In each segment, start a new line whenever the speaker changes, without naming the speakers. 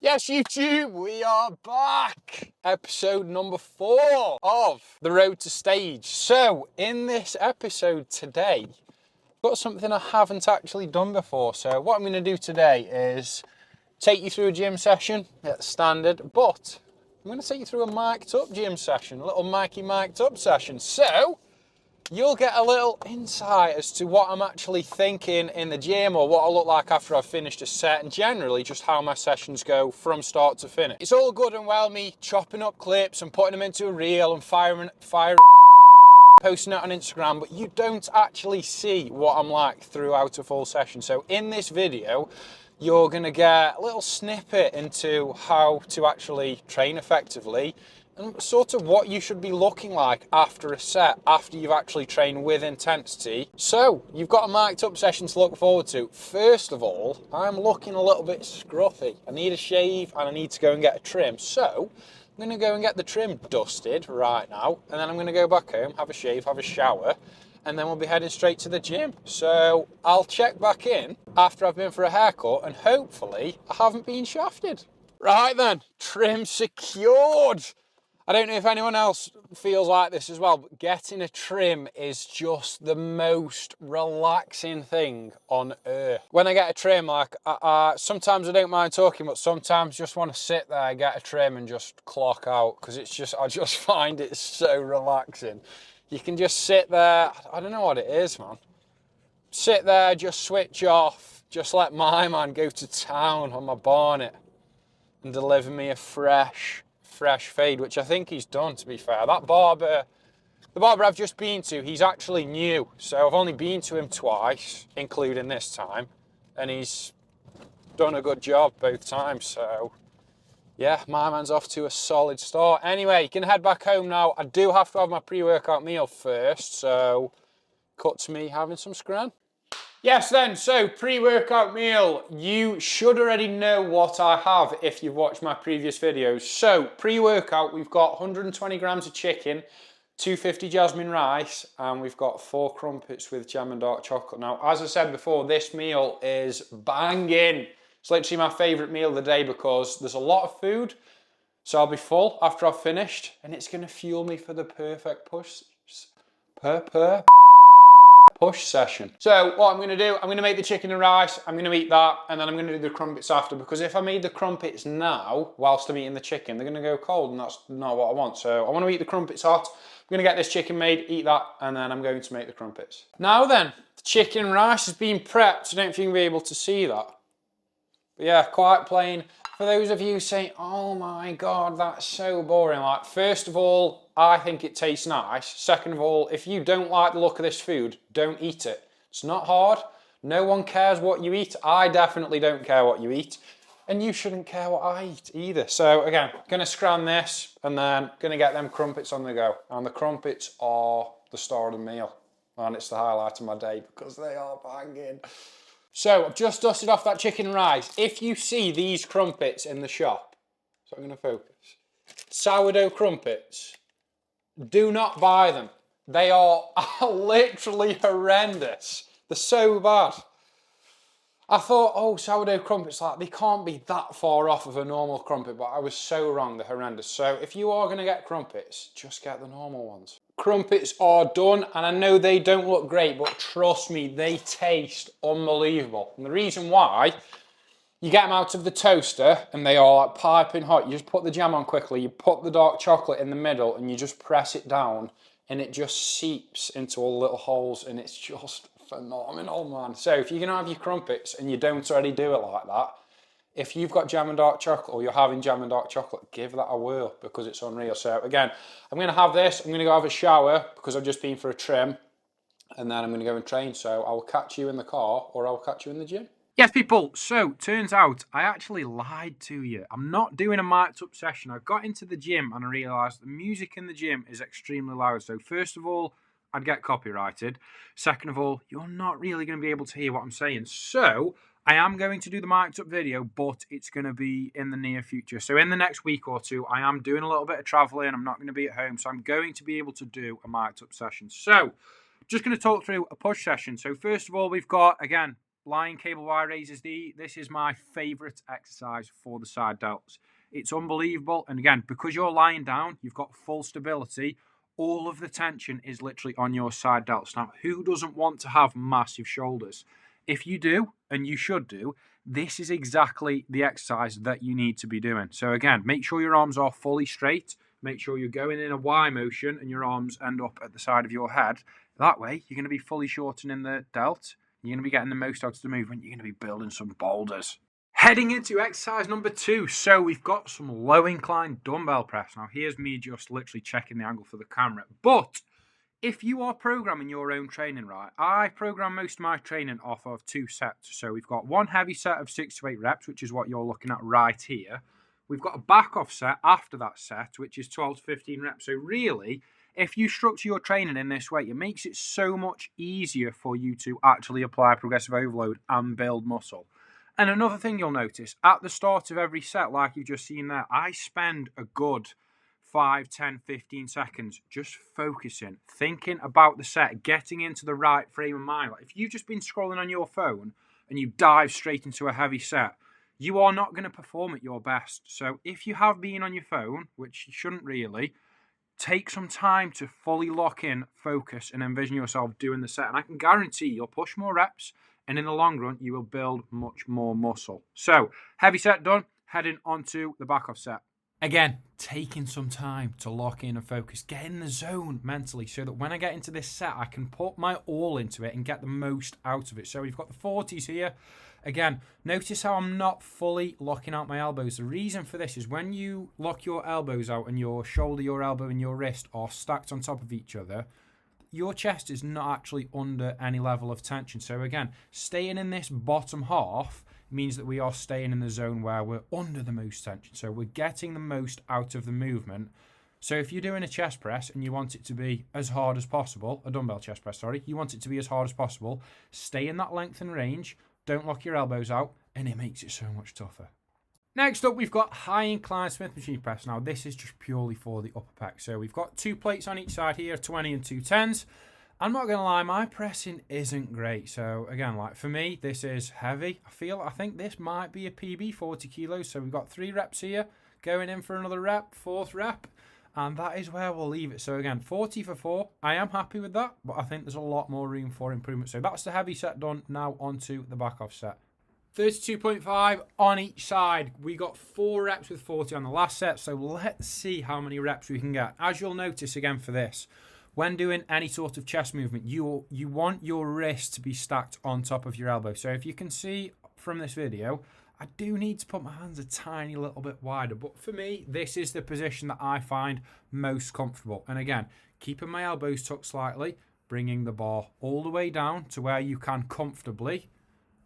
Yes, YouTube, we are back. Episode number 4 of The Road to Stage. So, in this episode today, I've got something I haven't actually done before. So, what I'm going to do today is take you through a gym session, it's standard, but I'm going to take you through a mic'd up gym session, a little mic'd up session. So, you'll get a little insight as to what I'm actually thinking in the gym or what I look like after I've finished a set and generally just how my sessions go from start to finish. It's all good and well me chopping up clips and putting them into a reel and posting it on Instagram, but you don't actually see what I'm like throughout a full session. So in this video, you're going to get a little snippet into how to actually train effectively and sort of what you should be looking like after a set, after you've actually trained with intensity. So, you've got a mic'd up session to look forward to. First of all, I'm looking a little bit scruffy. I need a shave and I need to go and get a trim. So, I'm going to go and get the trim dusted right now, and then I'm going to go back home, have a shave, have a shower, and then we'll be heading straight to the gym. So, I'll check back in after I've been for a haircut, and hopefully I haven't been shafted. Right then, trim secured. I don't know if anyone else feels like this as well, but getting a trim is just the most relaxing thing on earth. When I get a trim, like, sometimes I don't mind talking, but sometimes just want to sit there, get a trim and just clock out, because I just find it so relaxing. You can just sit there, I don't know what it is, man. Sit there, just switch off, just let my man go to town on my bonnet and deliver me a fresh fade, which I think he's done, to be fair. The barber I've just been to, he's actually new. So I've only been to him twice, including this time, and he's done a good job both times. So yeah, my man's off to a solid start. Anyway, you can head back home now. I do have to have my pre-workout meal first, so cut to me having some scran. Yes then, so pre-workout meal, you should already know what I have if you've watched my previous videos. So pre-workout, we've got 120 grams of chicken, 250 jasmine rice, and we've got 4 crumpets with jam and dark chocolate. Now, as I said before, this meal is banging. It's literally my favourite meal of the day because there's a lot of food, so I'll be full after I've finished, and it's going to fuel me for the perfect push session. So what I'm going to do, I'm going to make the chicken and rice, I'm going to eat that, and then I'm going to do the crumpets after, because if I made the crumpets now, whilst I'm eating the chicken, they're going to go cold, and that's not what I want. So I want to eat the crumpets hot, I'm going to get this chicken made, eat that, and then I'm going to make the crumpets. Now then, the chicken and rice has been prepped, so I don't think you'll be able to see that. But yeah, quite plain. For those of you saying, oh my God, that's so boring. Like, first of all, I think it tastes nice. Second of all, if you don't like the look of this food, don't eat it. It's not hard. No one cares what you eat. I definitely don't care what you eat. And you shouldn't care what I eat either. So again, gonna scran this and then gonna get them crumpets on the go. And the crumpets are the star of the meal. And it's the highlight of my day because they are banging. So I've just dusted off that chicken and rice. If you see these crumpets in the shop, so I'm going to focus, sourdough crumpets, do not buy them. They are literally horrendous. They're so bad. I thought, oh, sourdough crumpets, like, they can't be that far off of a normal crumpet, but I was so wrong, they're horrendous. So if you are going to get crumpets, just get the normal ones. Crumpets are done, and I know they don't look great, but trust me, they taste unbelievable. And the reason why, you get them out of the toaster, and they are like piping hot. You just put the jam on quickly, you put the dark chocolate in the middle, and you just press it down, and it just seeps into all the little holes, and it's just phenomenal, man. So if you're going to have your crumpets and you don't already do it like that, if you've got jam and dark chocolate or you're having jam and dark chocolate, give that a whirl because it's unreal. So again, I'm going to have this, I'm going to go have a shower because I've just been for a trim, and then I'm going to go and train. So I will catch you in the car or I'll catch you in the gym. Yes, people, so turns out I actually lied to you. I'm not doing a mic'd up session. I got into the gym and I realised the music in the gym is extremely loud. So first of all, I'd get copyrighted. Second of all, you're not really going to be able to hear what I'm saying. So I am going to do the mic'd up video, but it's going to be in the near future. So in the next week or two, I am doing a little bit of travelling. I'm not going to be at home, so I'm going to be able to do a mic'd up session. So just going to talk through a push session. So first of all, we've got, again,
lying cable wire raises, this is my favourite exercise for the side delts. It's unbelievable. And again, because you're lying down, you've got full stability. All of the tension is literally on your side delts. Now, who doesn't want to have massive shoulders? If you do, and you should do, this is exactly the exercise that you need to be doing. So again, make sure your arms are fully straight. Make sure you're going in a Y motion and your arms end up at the side of your head. That way, you're going to be fully shortening the delt. You're going to be getting the most out of the movement. You're going to be building some boulders. Heading into exercise number 2. So we've got some low incline dumbbell press. Now here's me just literally checking the angle for the camera. But if you are programming your own training, right, I program most of my training off of 2 sets. So we've got one heavy set of 6 to 8 reps, which is what you're looking at right here. We've got a back off set after that set, which is 12 to 15 reps. So really, if you structure your training in this way, it makes it so much easier for you to actually apply progressive overload and build muscle. And another thing you'll notice, at the start of every set, like you've just seen there, I spend a good 5, 10, 15 seconds just focusing, thinking about the set, getting into the right frame of mind. Like if you've just been scrolling on your phone and you dive straight into a heavy set, you are not going to perform at your best. So if you have been on your phone, which you shouldn't really, take some time to fully lock in, focus, and envision yourself doing the set. And I can guarantee you'll push more reps, and in the long run, you will build much more muscle. So, heavy set done, heading onto the back off set. Again, taking some time to lock in and focus, get in the zone mentally so that when I get into this set, I can put my all into it and get the most out of it. So we've got the 40s here. Again, notice how I'm not fully locking out my elbows. The reason for this is when you lock your elbows out and your shoulder, your elbow, and your wrist are stacked on top of each other, your chest is not actually under any level of tension. So again, staying in this bottom half means that we are staying in the zone where we're under the most tension. So we're getting the most out of the movement. So if you're doing a chest press and you want it to be as hard as possible, a dumbbell chest press, sorry, you want it to be as hard as possible, stay in that length and range, don't lock your elbows out, and it makes it so much tougher. Next up, we've got high incline Smith machine press. Now, this is just purely for the upper pec. So we've got 2 plates on each side here, 20 and 2 10s. I'm not going to lie, my pressing isn't great. So again, like for me, this is heavy. I think this might be a PB, 40 kilos. So we've got 3 reps here, going in for another rep, 4th rep. And that is where we'll leave it. So again, 40 for 4. I am happy with that, but I think there's a lot more room for improvement. So that's the heavy set done. Now onto the back off set. 32.5 on each side. We got 4 reps with 40 on the last set. So let's see how many reps we can get. As you'll notice again for this, when doing any sort of chest movement, you want your wrist to be stacked on top of your elbow. So if you can see from this video, I do need to put my hands a tiny little bit wider. But for me, this is the position that I find most comfortable. And again, keeping my elbows tucked slightly, bringing the bar all the way down to where you can comfortably,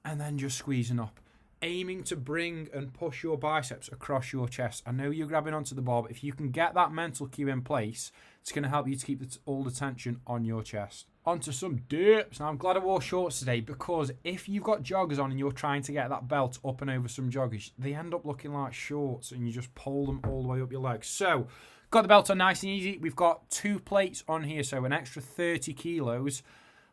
and then just squeezing up. Aiming to bring and push your biceps across your chest. I know you're grabbing onto the bar, but if you can get that mental cue in place, it's going to help you to keep all the tension on your chest. Onto some dips. Now, I'm glad I wore shorts today because if you've got joggers on and you're trying to get that belt up and over some joggers, they end up looking like shorts and you just pull them all the way up your legs. So, got the belt on nice and easy. We've got 2 plates on here, so an extra 30 kilos.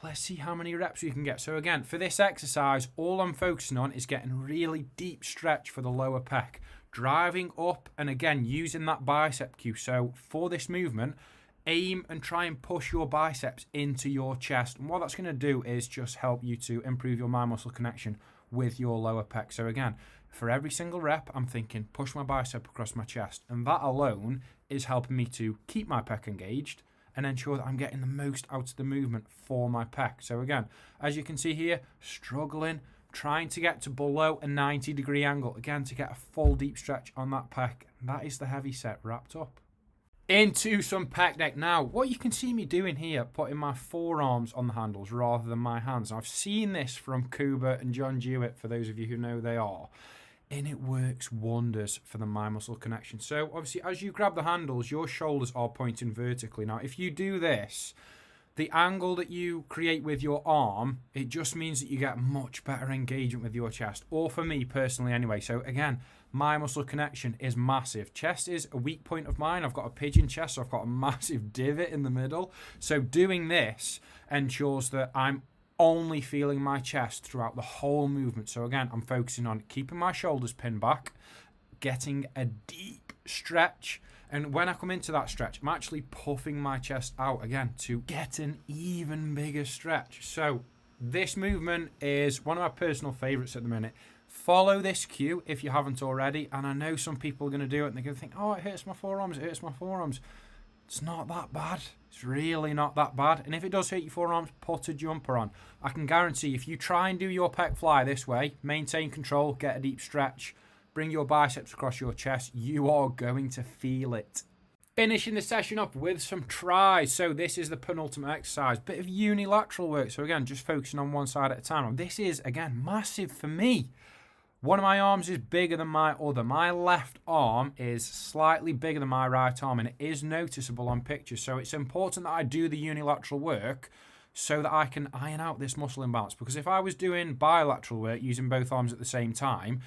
Let's see how many reps we can get. So again, for this exercise, all I'm focusing on is getting really deep stretch for the lower pec. Driving up and again, using that bicep cue. So for this movement, aim and try and push your biceps into your chest. And what that's going to do is just help you to improve your mind-muscle connection with your lower pec. So again, for every single rep, I'm thinking, push my bicep across my chest. And that alone is helping me to keep my pec engaged and ensure that I'm getting the most out of the movement for my pec. So again, as you can see here, struggling, trying to get to below a 90-degree angle, again, to get a full deep stretch on that pec. And that is the heavy set wrapped up. Into some pec deck. Now, what you can see me doing here, putting my forearms on the handles rather than my hands. I've seen this from Kuba and John Jewett, for those of you who know they are. And it works wonders for the mind-muscle connection. So obviously, as you grab the handles, your shoulders are pointing vertically. Now, if you do this, the angle that you create with your arm, it just means that you get much better engagement with your chest. Or for me personally anyway. So again, mind-muscle connection is massive. Chest is a weak point of mine. I've got a pigeon chest, so I've got a massive divot in the middle. So doing this ensures that I'm only feeling my chest throughout the whole movement. So again, I'm focusing on keeping my shoulders pinned back, getting a deep stretch. And when I come into that stretch, I'm actually puffing my chest out again to get an even bigger stretch. So this movement is one of my personal favorites at the minute. Follow this cue if you haven't already. And I know some people are going to do it and they're going to think, oh, it hurts my forearms, it hurts my forearms. It's not that bad. It's really not that bad. And if it does hurt your forearms, put a jumper on. I can guarantee if you try and do your pec fly this way, maintain control, get a deep stretch, bring your biceps across your chest, you are going to feel it. Finishing the session up with some tries. So this is the penultimate exercise. Bit of unilateral work. So again, just focusing on one side at a time. This is, again, massive for me. One of my arms is bigger than my other. My left arm is slightly bigger than my right arm, and it is noticeable on pictures. So it's important that I do the unilateral work so that I can iron out this muscle imbalance. Because if I was doing bilateral work using both arms at the same time,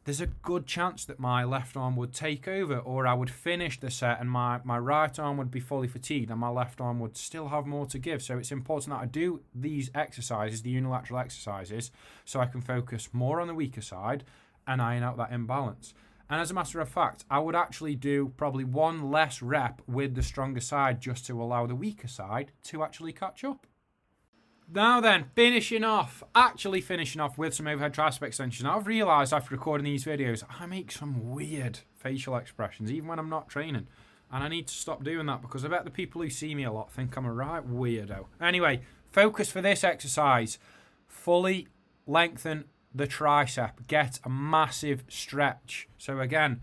there's a good chance that my left arm would take over, or I would finish the set and my right arm would be fully fatigued and my left arm would still have more to give. So it's important that I do these exercises, the unilateral exercises, so I can focus more on the weaker side and iron out that imbalance. And as a matter of fact, I would actually do probably one less rep with the stronger side just to allow the weaker side to actually catch up. Now then, actually finishing off with some overhead tricep extensions. Now, I've realised after recording these videos, I make some weird facial expressions, even when I'm not training. And I need to stop doing that because I bet the people who see me a lot think I'm a right weirdo. Anyway, focus for this exercise. Fully lengthen the tricep. Get a massive stretch. So again,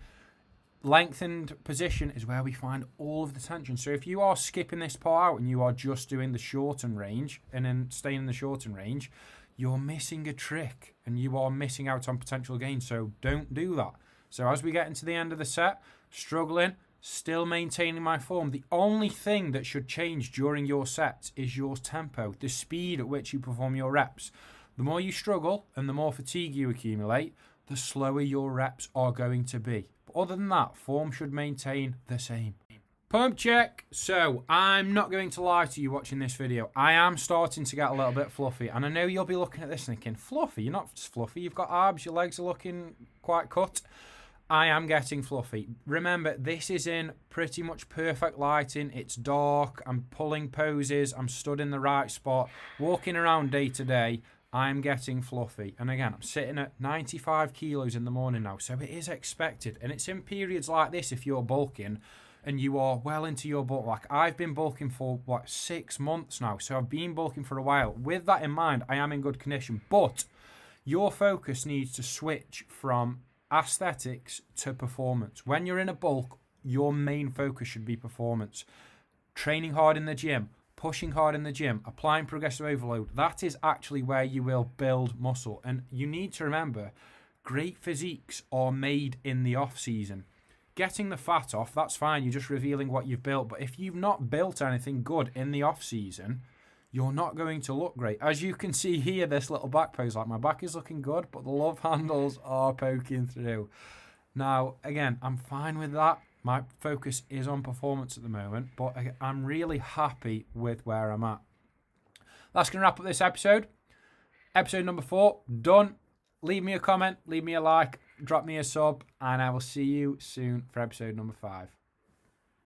lengthened position is where we find all of the tension. So if you are skipping this part out and you are just doing the shorten range and then staying in the shorten range, you're missing a trick and you are missing out on potential gain. So don't do that. So as we get into the end of the set, struggling, still maintaining my form. The only thing that should change during your sets is your tempo, the speed at which you perform your reps. The more you struggle and the more fatigue you accumulate, the slower your reps are going to be. Other than that, form should maintain the same. Pump check. So I'm not going to lie to you watching this video. I am starting to get a little bit fluffy. And I know you'll be looking at this thinking, fluffy? You're not just fluffy. You've got abs. Your legs are looking quite cut. I am getting fluffy. Remember, this is in pretty much perfect lighting. It's dark. I'm pulling poses. I'm stood in the right spot. Walking around day to day. I'm getting fluffy. And again, I'm sitting at 95 kilos in the morning now. So it is expected. And it's in periods like this if you're bulking and you are well into your bulk. Like I've been bulking for 6 months now. So I've been bulking for a while. With that in mind, I am in good condition. But your focus needs to switch from aesthetics to performance. When you're in a bulk, your main focus should be performance. Training hard in the gym, pushing hard in the gym, applying progressive overload, that is actually where you will build muscle. And you need to remember, great physiques are made in the off season. Getting the fat off, that's fine. You're just revealing what you've built. But if you've not built anything good in the off season, you're not going to look great. As you can see here, this little back pose, like my back is looking good, but the love handles are poking through. Now, again, I'm fine with that. My focus is on performance at the moment, but I'm really happy with where I'm at. That's going to wrap up this episode. Episode number 4, done. Leave me a comment, leave me a like, drop me a sub, and I will see you soon for episode number 5.